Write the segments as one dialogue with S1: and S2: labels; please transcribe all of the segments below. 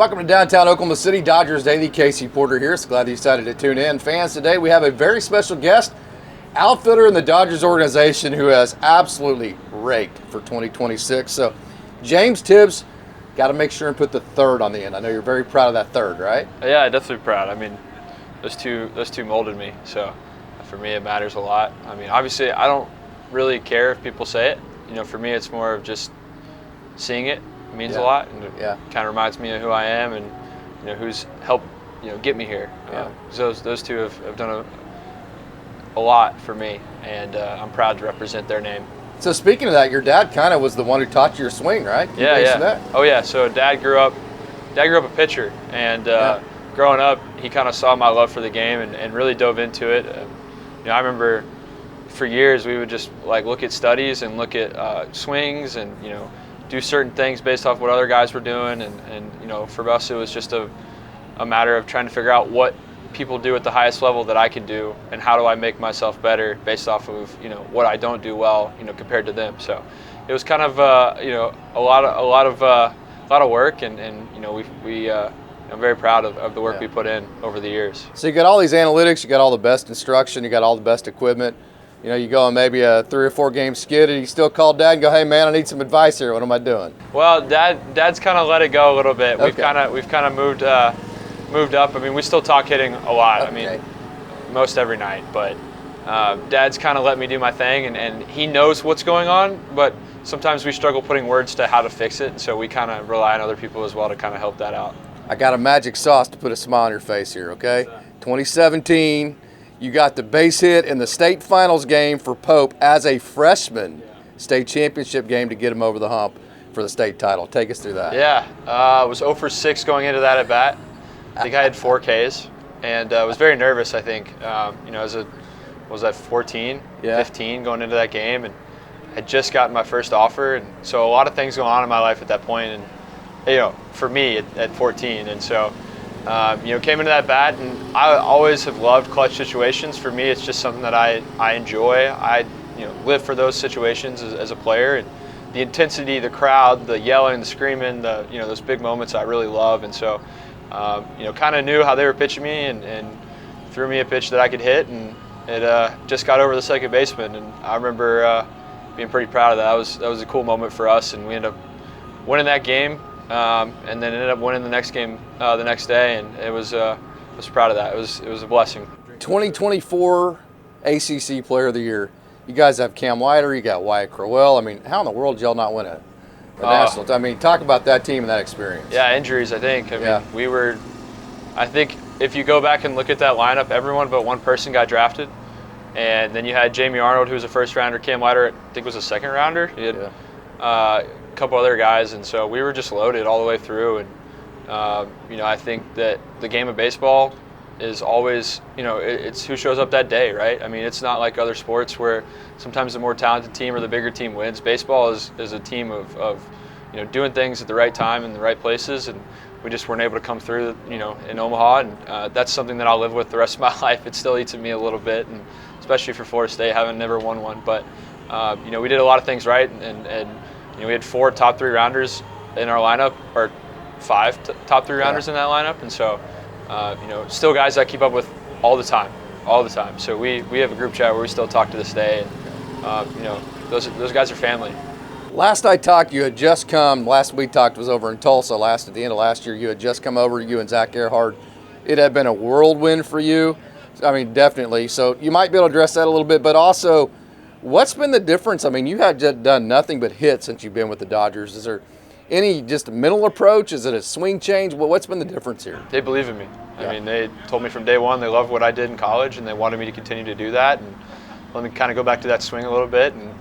S1: Welcome to downtown Oklahoma City, Dodgers Daily. Casey Porter here. So glad you decided to tune in. Fans, today we have a very special guest, outfielder in the Dodgers organization who has absolutely raked for 2026. So James Tibbs, got to make sure and put the third on the end. I know you're very proud of that third, right?
S2: Yeah, definitely proud. I mean, those two molded me. So for me, it matters a lot. I mean, obviously, I don't really care if people say it. You know, for me, it's more of just seeing it means a lot, and it kind of reminds me of who I am and who's helped get me here. Those two have done a lot for me, and I'm proud to represent their name.
S1: So speaking of that, your dad kind of was the one who taught you your swing, right?
S2: Yeah. Oh yeah. So dad grew up a pitcher, and growing up, he kind of saw my love for the game and really dove into it. I remember for years we would just look at studies and look at swings and do certain things based off what other guys were doing, and for us it was just a matter of trying to figure out what people do at the highest level that I can do, and how do I make myself better based off of what I don't do well compared to them. So it was kind of a lot of work, and I'm very proud of the work we put in over the years.
S1: So you got all these analytics, you got all the best instruction, you got all the best equipment. You go on maybe a 3 or 4 game skid, and you still call Dad and go, "Hey man, I need some advice here. What am I doing?"
S2: Well, Dad's kind of let it go a little bit. We've kind of moved up. I mean, we still talk hitting a lot.
S1: Okay.
S2: I mean, most every night. But Dad's kind of let me do my thing, and he knows what's going on. But sometimes we struggle putting words to how to fix it, and so we kind of rely on other people as well to kind of help that out.
S1: I got a magic sauce to put a smile on your face here. Okay, 2017. You got the base hit in the state finals game for Pope as a freshman, state championship game to get him over the hump for the state title. Take us through that.
S2: Yeah, I was 0 for 6 going into that at bat. I think I had 4 Ks, and I was very nervous, I think. Was I 14, 15 going into that game, and had just gotten my first offer. And so a lot of things going on in my life at that point, and for me at 14. And so came into that bat, and I always have loved clutch situations. For me, it's just something that I enjoy. I live for those situations as a player, and the intensity, the crowd, the yelling, the screaming, those big moments I really love. And so kind of knew how they were pitching me, and threw me a pitch that I could hit, and it just got over the second baseman. And I remember being pretty proud of that. That was a cool moment for us, and we ended up winning that game. And then ended up winning the next game the next day, and I was proud of that. It was a blessing.
S1: 2024 ACC Player of the Year. You guys have Cam Leiter, you got Wyatt Crowell. I mean, how in the world did y'all not win a national? I mean, talk about that team and that experience.
S2: Yeah, injuries, I think. I think if you go back and look at that lineup, everyone but one person got drafted. And then you had Jamie Arnold, who was a first rounder. Cam Leiter, I think, was a second rounder. He had, a couple other guys, and so we were just loaded all the way through. And I think that the game of baseball is always, it's who shows up that day, right? I mean, it's not like other sports where sometimes the more talented team or the bigger team wins. Baseball is a team of doing things at the right time in the right places, and we just weren't able to come through, in Omaha, and that's something that I'll live with the rest of my life. It still eats at me a little bit, and especially for Florida State, having never won one. But we did a lot of things right, and we had 4 top 3 rounders in our lineup, or 5 top 3 rounders in that lineup, and so still guys I keep up with all the time. So we have a group chat where we still talk to this day, and those guys are family.
S1: Last I talked, you had just come. Last we talked was over in Tulsa. At the end of last year, you had just come over. You and Zach Earhart. It had been a whirlwind for you. I mean, definitely. So you might be able to address that a little bit, but also, what's been the difference? I mean, you have just done nothing but hit since you've been with the Dodgers. Is there any just mental approach? Is it a swing change? What's been the difference here?
S2: They believe in me. I mean, they told me from day one they loved what I did in college, and they wanted me to continue to do that, and let me kind of go back to that swing a little bit, and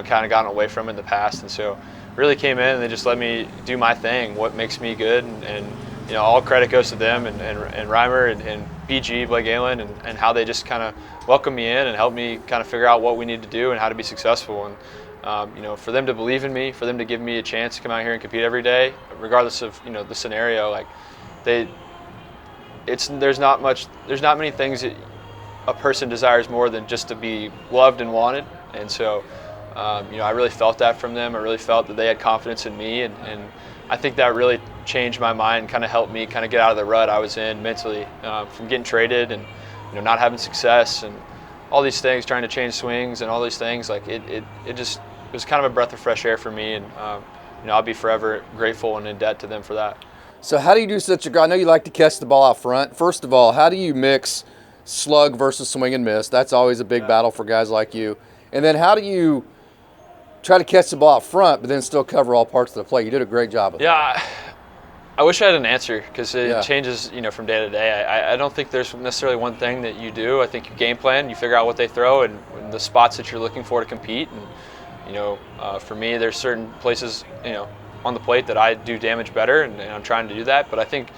S2: kind of gotten away from it in the past. And so really came in and they just let me do my thing, what makes me good, and all credit goes to them and Reimer and BG, Blake Galen, and how they just kind of welcomed me in and helped me kind of figure out what we need to do and how to be successful. And for them to believe in me, for them to give me a chance to come out here and compete every day, regardless of the scenario, there's not many things that a person desires more than just to be loved and wanted. And so I really felt that from them. I really felt that they had confidence in me, and I think that really changed my mind, kind of helped me kind of get out of the rut I was in mentally from getting traded and not having success and all these things, trying to change swings and all these things. Like it was kind of a breath of fresh air for me, and I'll be forever grateful and in debt to them for that.
S1: So how do you do such a? I know you like to catch the ball out front. First of all, how do you mix slug versus swing and miss? That's always a big battle for guys like you. And then how do you try to catch the ball out front, but then still cover all parts of the play? You did a great job of that.
S2: Yeah, I wish I had an answer, because it changes, from day to day. I don't think there's necessarily one thing that you do. I think you game plan, you figure out what they throw and the spots that you're looking for to compete. And for me, there's certain places, on the plate that I do damage better, and I'm trying to do that. But I think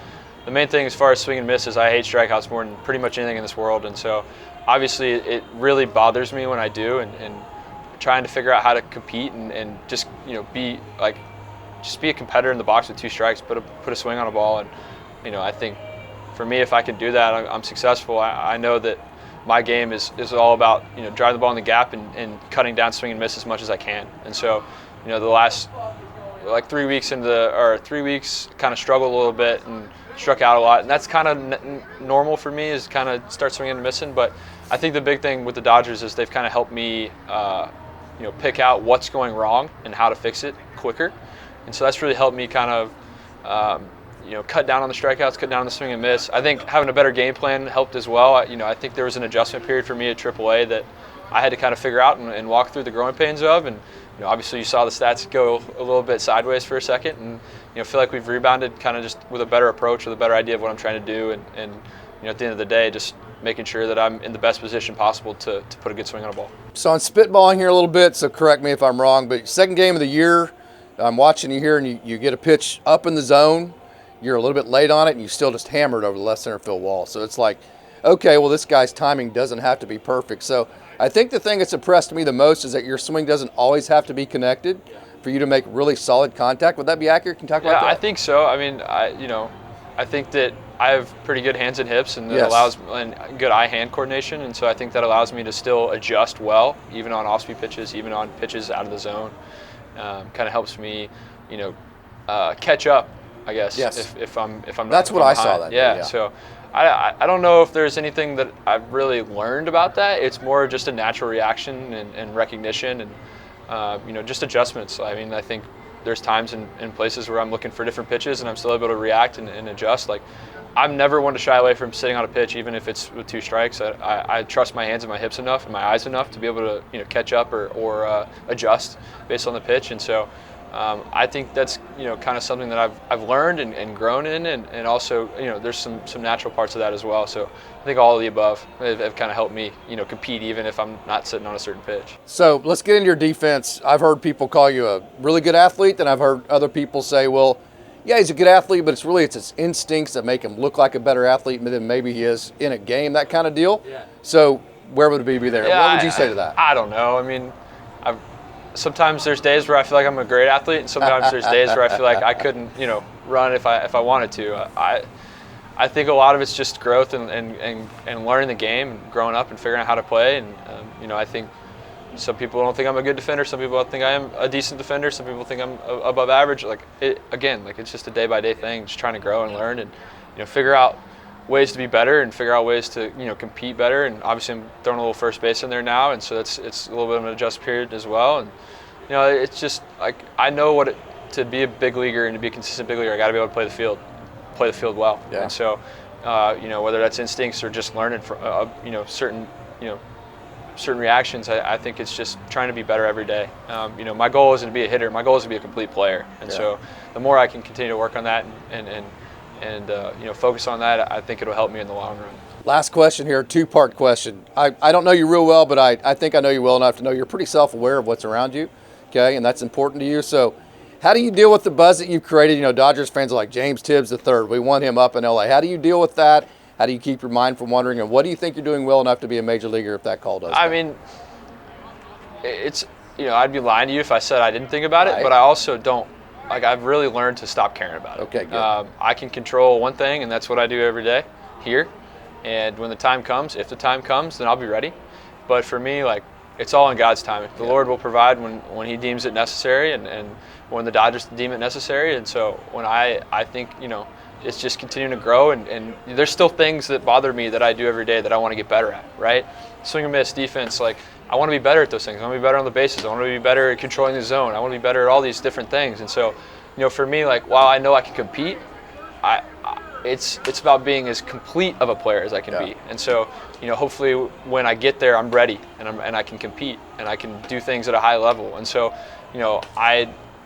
S2: the main thing as far as swing and miss is I hate strikeouts more than pretty much anything in this world. And so obviously it really bothers me when I do, and trying to figure out how to compete and just be a competitor in the box with 2 strikes, put a swing on a ball. And I think for me, if I can do that, I'm successful. I know that my game is all about driving the ball in the gap and cutting down swing and miss as much as I can. And so the last 3 weeks kind of struggled a little bit and struck out a lot, and that's kind of normal for me, is kind of start swinging and missing. But I think the big thing with the Dodgers is they've kind of helped me pick out what's going wrong and how to fix it quicker. And so that's really helped me kind of cut down on the strikeouts, cut down on the swing and miss. I think having a better game plan helped as well. I think there was an adjustment period for me at AAA that I had to kind of figure out and walk through the growing pains of. And obviously you saw the stats go a little bit sideways for a second, and feel like we've rebounded kind of just with a better approach, with a better idea of what I'm trying to do, and at the end of the day, just making sure that I'm in the best position possible to put a good swing on a ball. So
S1: I'm spitballing here a little bit, so correct me if I'm wrong, but second game of the year, I'm watching you here, and you get a pitch up in the zone, you're a little bit late on it, and you still just hammered over the left center field wall. So it's like, okay, well, this guy's timing doesn't have to be perfect. So I think the thing that's impressed me the most is that your swing doesn't always have to be connected for you to make really solid contact. Would that be accurate? Can you talk about that?
S2: Yeah, I think so. I mean, I think that I have pretty good hands and hips, and that allows good eye-hand coordination, and so I think that allows me to still adjust well, even on off-speed pitches, even on pitches out of the zone. Kind of helps me, catch up, I guess.
S1: Yes.
S2: If I'm
S1: That's what I saw that.
S2: Yeah. So I don't know if there's anything that I've really learned about that. It's more just a natural reaction and recognition and just adjustments. I mean, I think there's times in places where I'm looking for different pitches and I'm still able to react and adjust. Like, I'm never one to shy away from sitting on a pitch, even if it's with 2 strikes. I trust my hands and my hips enough and my eyes enough to be able to catch up or adjust based on the pitch. And so I think that's kind of something that I've learned and grown in, and also there's some natural parts of that as well. So I think all of the above have kind of helped me compete, even if I'm not sitting on a certain pitch.
S1: So let's get into your defense. I've heard people call you a really good athlete, and I've heard other people say, well, yeah, he's a good athlete, but it's his instincts that make him look like a better athlete than maybe he is in a game, that kind of deal. Yeah. So where would it be there?
S2: Yeah,
S1: what would you say to that?
S2: I don't know. I mean, sometimes there's days where I feel like I'm a great athlete, and sometimes there's days where I feel like I couldn't, run if I wanted to. I think a lot of it's just growth and learning the game and growing up and figuring out how to play. And I think some people don't think I'm a good defender. Some people think I am a decent defender. Some people think I'm above average. It's just a day-by-day thing, just trying to grow and learn and figure out ways to be better and figure out ways to compete better. And obviously I'm throwing a little first base in there now, and so it's a little bit of an adjust period as well. And it's just like, I know to be a big leaguer and to be a consistent big leaguer, I got to be able to play the field well.
S1: Yeah.
S2: And so whether that's instincts or just learning from certain reactions, I think it's just trying to be better every day. My goal isn't to be a hitter. My goal is to be a complete player. And so the more I can continue to work on that and focus on that, I think it'll help me in the long run.
S1: Last question here, 2-part question. I don't know you real well, but I think I know you well enough to know you're pretty self-aware of what's around you, okay, and that's important to you. So how do you deal with the buzz that you've created? Dodgers fans are like James Tibbs III. We want him up in LA. How do you deal with that? How do you keep your mind from wandering? And what do you think you're doing well enough to be a major leaguer if that call does come?
S2: I mean, it's, I'd be lying to you if I said I didn't think about it, but I also don't. I've really learned to stop caring about it.
S1: Okay, good.
S2: I can control one thing, and that's what I do every day here. And when the time comes, if the time comes, then I'll be ready. But for me, it's all in God's timing. The Lord will provide when He deems it necessary, and when the Dodgers deem it necessary. And so when I think, it's just continuing to grow, and there's still things that bother me that I do every day that I want to get better at, right? Swing and miss, defense, like I want to be better at those things. I want to be better on the bases. I want to be better at controlling the zone. I want to be better at all these different things. And so, for me, like while I know I can compete, it's about being as complete of a player as I can be. And so, hopefully when I get there, I'm ready and I can compete and I can do things at a high level. And so,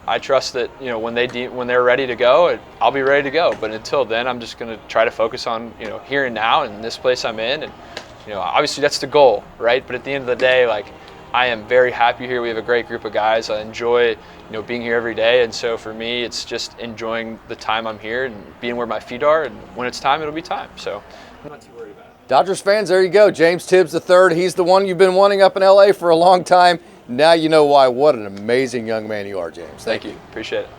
S2: I trust that when they're ready to go, I'll be ready to go. But until then, I'm just going to try to focus on here and now and this place I'm in. And obviously that's the goal, right? But at the end of the day, like I am very happy here. We have a great group of guys. I enjoy being here every day. And so for me, it's just enjoying the time I'm here and being where my feet are. And when it's time, it'll be time. So I'm not too worried about it.
S1: Dodgers fans, there you go. James Tibbs III. He's the one you've been wanting up in LA for a long time. Now you know why. What an amazing young man you are, James.
S2: Thank you. Appreciate it.